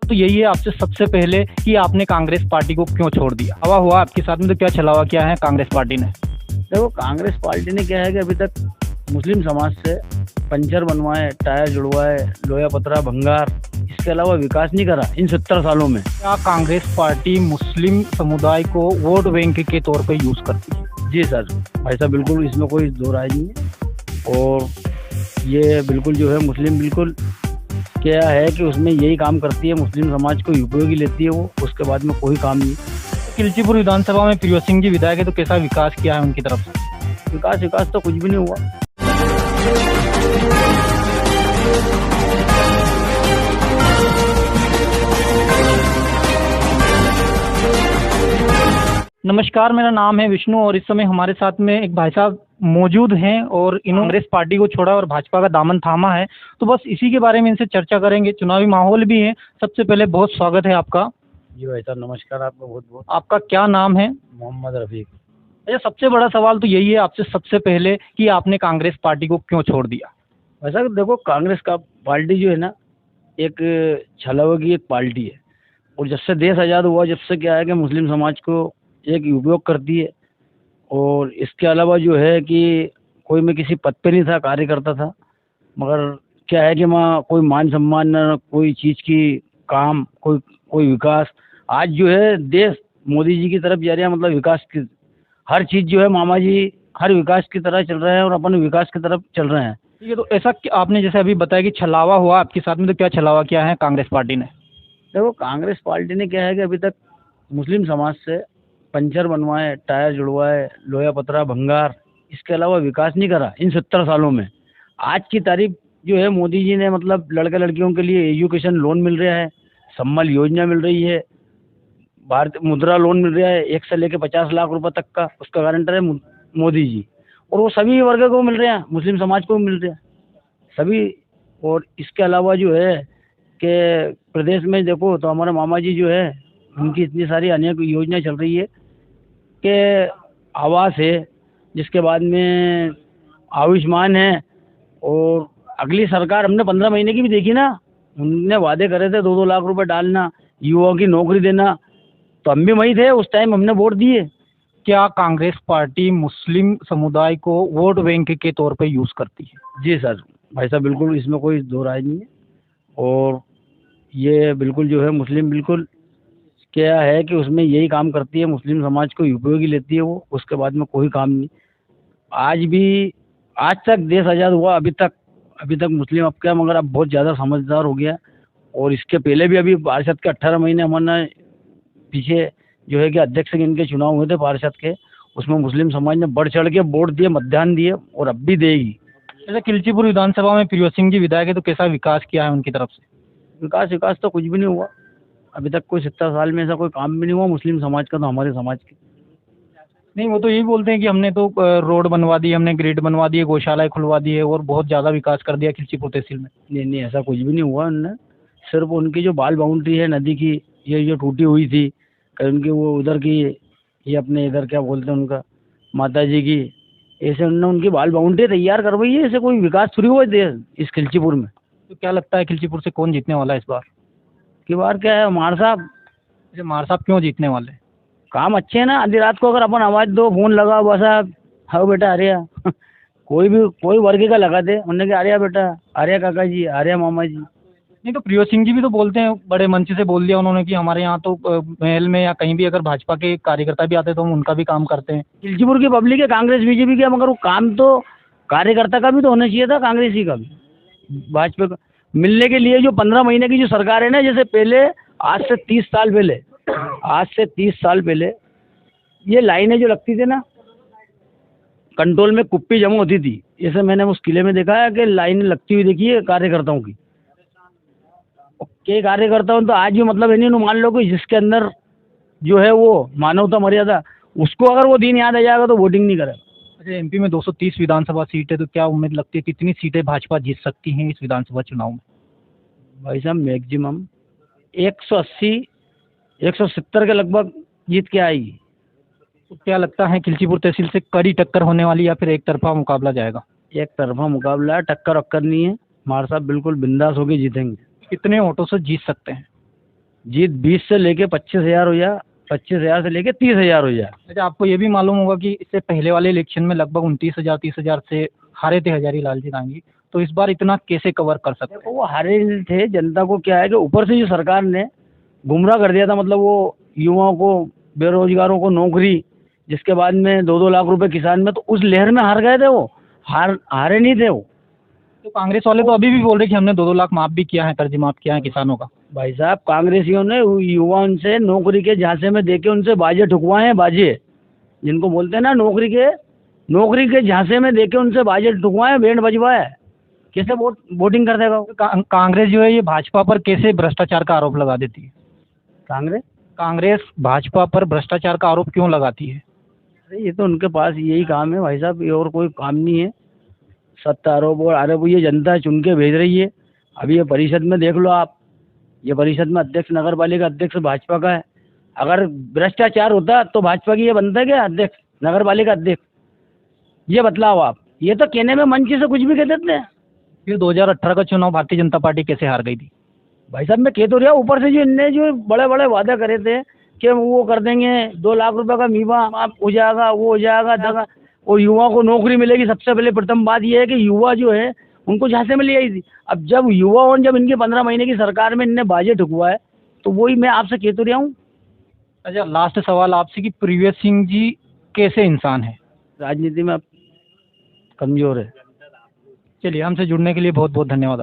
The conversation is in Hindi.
तो यही है आपसे सबसे पहले कि आपने कांग्रेस पार्टी को क्यों छोड़ दिया? हवा हुआ आपके साथ में तो क्या छलावा किया है कांग्रेस पार्टी ने? देखो, कांग्रेस पार्टी ने क्या है कि अभी तक मुस्लिम समाज से पंचर बनवाए, टायर जुड़वाए, लोया पतरा भंगार, इसके अलावा विकास नहीं करा इन 70 सालों में। क्या कांग्रेस पार्टी मुस्लिम समुदाय को वोट बैंक के तौर पे यूज करती है? जी सर, भाई साहब बिल्कुल, इसमें कोई दो राय नहीं है। और ये बिल्कुल जो है मुस्लिम बिल्कुल क्या है कि उसमें यही काम करती है, मुस्लिम समाज को उपयोगी लेती है वो, उसके बाद में कोई काम नहीं। खिलचीपुर विधानसभा में प्रियो सिंह जी विधायक है, तो कैसा विकास किया है उनकी तरफ से? विकास तो कुछ भी नहीं हुआ। नमस्कार, मेरा नाम है विष्णु और इस समय हमारे साथ में एक भाई साहब मौजूद हैं और इन्होंने कांग्रेस पार्टी को छोड़ा और भाजपा का दामन थामा है। तो बस इसी के बारे में इनसे चर्चा करेंगे। चुनावी माहौल भी है। सबसे पहले बहुत स्वागत है आपका। जी भाई साहब, नमस्कार, आपका बहुत बहुत। आपका क्या नाम है? मोहम्मद रफीक। अच्छा, सबसे बड़ा सवाल तो यही है आपसे सबसे पहले कि आपने कांग्रेस पार्टी को क्यों छोड़ दिया? वैसा देखो, कांग्रेस का पार्टी जो है ना, एक छलावे की एक पार्टी है। और जब से देश आज़ाद हुआ, जब से क्या है कि मुस्लिम समाज को एक उपयोग करती है। और इसके अलावा जो है कि कोई मैं किसी पद पे नहीं था, कार्य करता था, मगर क्या है कि वहाँ कोई मान सम्मान न कोई चीज़ की काम, कोई कोई विकास। आज जो है देश मोदी जी की तरफ जा रहा है, मतलब विकास की हर चीज़ जो है मामा जी हर विकास की तरह चल रहे हैं और अपन विकास की तरफ चल रहे हैं। ठीक है, तो ऐसा आपने जैसे अभी बताया कि छलावा हुआ आपके साथ में, तो क्या छलावा किया है कांग्रेस पार्टी ने? देखो, कांग्रेस पार्टी ने क्या है कि अभी तक मुस्लिम समाज से पंचर बनवाए, टायर जुड़वाए, लोया पतरा भंगार, इसके अलावा विकास नहीं करा इन 70 सालों में। आज की तारीख जो है मोदी जी ने, मतलब लड़के लड़कियों के लिए एजुकेशन लोन मिल रहा है, सम्मल योजना मिल रही है, भारत मुद्रा लोन मिल रहा है 1 से लेकर 50 लाख रुपए तक का, उसका गारंटर है मोदी जी। और वो सभी वर्ग को मिल रहे हैं, मुस्लिम समाज को मिल रहे हैं सभी। और इसके अलावा जो है कि प्रदेश में देखो तो हमारे मामा जी जो है, उनकी इतनी सारी अनेक योजना चल रही है कि आवास है, जिसके बाद में आयुष्मान है। और अगली सरकार हमने 15 महीने की भी देखी ना, उनने वादे करे थे 2-2 लाख रुपए डालना, युवाओं की नौकरी देना, तो हम भी वही थे उस टाइम, हमने वोट दिए। क्या कांग्रेस पार्टी मुस्लिम समुदाय को वोट बैंक के तौर पे यूज करती है? जी सर, भाई साहब बिल्कुल, इसमें कोई दो राय नहीं है। और ये बिल्कुल जो है मुस्लिम बिल्कुल क्या है कि उसमें यही काम करती है, मुस्लिम समाज को उपयोगी लेती है वो, उसके बाद में कोई काम नहीं। आज तक देश आज़ाद हुआ, अभी तक मुस्लिम अब क्या, मगर अब बहुत ज़्यादा समझदार हो गया। और इसके पहले भी अभी पार्षद के 18 महीने हमारे पीछे जो है कि अध्यक्ष इनके चुनाव हुए थे पार्षद के, उसमें मुस्लिम समाज ने बढ़ चढ़ के वोट दिए, मतदान दिए और अब भी देगी। जैसे खिलचीपुर विधानसभा में प्रियो सिंह जी विधायक है, तो कैसा विकास किया है उनकी तरफ से? विकास तो कुछ भी नहीं हुआ अभी तक। कोई 70 साल में ऐसा कोई काम भी नहीं हुआ मुस्लिम समाज का, तो हमारे समाज के। नहीं, वो तो यही बोलते हैं कि हमने तो रोड बनवा दी, हमने ग्रिड बनवा दिए, गौशालाएं खुलवा दी है और बहुत ज़्यादा विकास कर दिया खिलचीपुर तहसील में। नहीं, ऐसा कुछ भी नहीं हुआ उनने। सिर्फ उनकी जो बाल बाउंड्री है नदी की, ये जो टूटी हुई थी, उनकी वो उधर की, ये अपने इधर क्या बोलते हैं उनका, माता जी की, ऐसे उन्होंने उनकी बाल बाउंड्री तैयार करवाई है। ऐसे कोई विकास थोड़ी हुआ इस खिलचीपुर में। तो क्या लगता है खिलचीपुर से कौन जीतने वाला है इस बार? की बार क्या है, मार साहब। जैसे मार साहब क्यों जीतने वाले? काम अच्छे है ना, आधी रात को अगर अपन आवाज़ दो, फोन लगाओ, बस आप हाँ बेटा आर्या कोई वर्ग का लगा दे, उन्होंने कहा आर्या बेटा, आर्या काका जी, आर्या मामा जी। नहीं, तो प्रियो सिंह जी भी तो बोलते हैं, बड़े मंच से बोल दिया उन्होंने कि हमारे यहाँ तो महल में या कहीं भी अगर भाजपा के कार्यकर्ता भी आते तो हम उनका भी काम करते हैं। खिलचीपुर की पब्लिक है, कांग्रेस बीजेपी का, मगर वो काम तो कार्यकर्ता का भी तो होना चाहिए था, कांग्रेसी का भी। भाजपा का मिलने के लिए जो 15 महीने की जो सरकार है ना, जैसे पहले आज से 30 साल पहले ये लाइनें जो लगती थी ना, कंट्रोल में कुप्पी जमा होती थी, जैसे मैंने उस किले में देखा है कि लाइनें लगती हुई देखी है कार्यकर्ताओं की। के कार्यकर्ताओं तो आज भी मतलब है नहीं, मान लो कि जिसके अंदर जो है वो मानवता मर्यादा, उसको अगर वो दिन याद आ जाएगा तो वोटिंग नहीं करेगा। अच्छा, एमपी में 230 विधानसभा सीट है, तो क्या उम्मीद लगती है कितनी सीटें भाजपा जीत सकती हैं इस विधानसभा चुनाव में? भाई साहब मैक्सिमम 180 170 के लगभग जीत के आएगी। तो क्या लगता है खिलचीपुर तहसील से कड़ी टक्कर होने वाली या फिर एक तरफा मुकाबला जाएगा? एक तरफा मुकाबला है, टक्कर नहीं है। मार साहब बिल्कुल बिंदास होके जीतेंगे। कितने वोटों से जीत सकते हैं? जीत 20 से लेके 25,000 हो जाए, 25,000 से लेके 30,000 हो जाए। अच्छा, आपको ये भी मालूम होगा कि इससे पहले वाले इलेक्शन में लगभग 29,000 30,000 से हारे थे हजारी लाल जी डांगी, तो इस बार इतना कैसे कवर कर सकते हैं? देखो वो हारे थे, जनता को क्या है कि ऊपर से जो सरकार ने गुमराह कर दिया था, मतलब वो युवाओं को, बेरोजगारों को नौकरी, जिसके बाद में 2-2 लाख रुपए किसान में, तो उस लहर में हार गए थे वो, हारे नहीं थे वो। तो कांग्रेस वाले तो अभी भी बोल रहे कि हमने 2-2 लाख माफ भी किया है, कर्ज माफ किया है किसानों का। भाई साहब, कांग्रेसियों ने युवाओं से नौकरी के झांसे में देके उनसे बाजे ठुकवाए हैं, बाजे जिनको बोलते हैं ना, नौकरी के झांसे में देके उनसे बाजे ठुकवाए, बैंड बजवाए। कैसे वोटिंग कर देगा वो? कांग्रेस जो है ये भाजपा पर कैसे भ्रष्टाचार का आरोप लगा देती है? कांग्रेस भाजपा पर भ्रष्टाचार का आरोप क्यों लगाती है? अरे ये तो उनके पास यही काम है भाई साहब, ये और कोई काम नहीं है। सत्ता आरोप और आरोप ये जनता चुन के भेज रही है। अभी ये परिषद में देख लो आप, ये परिषद में अध्यक्ष, नगर पालिका अध्यक्ष भाजपा का है। अगर भ्रष्टाचार होता तो भाजपा की ये बनता है क्या अध्यक्ष, नगर पालिका अध्यक्ष? ये बतलाओ आप। ये तो कहने में मंच से कुछ भी कह देते हैं। फिर 2018 का चुनाव भारतीय जनता पार्टी कैसे हार गई थी? भाई साहब मैं कह तो रहा, ऊपर से जो इनने जो बड़े बड़े वादे करे थे कि वो कर देंगे, 2 लाख रुपए का मीवा आप हो जाएगा, वो हो जाएगा, दगा, और युवाओं को नौकरी मिलेगी। सबसे पहले प्रथम बात ये है कि युवा जो है उनको झांसे में ले आई थी। अब जब युवाओं ने, जब इनके 15 महीने की सरकार में इनने बाजे ठुकवाए, तो वही मैं आपसे कह तो रहा हूँ। अच्छा, लास्ट सवाल आपसे कि प्रीवियस सिंह जी कैसे इंसान है? राजनीति में अब कमजोर है। चलिए, हमसे जुड़ने के लिए बहुत बहुत धन्यवाद।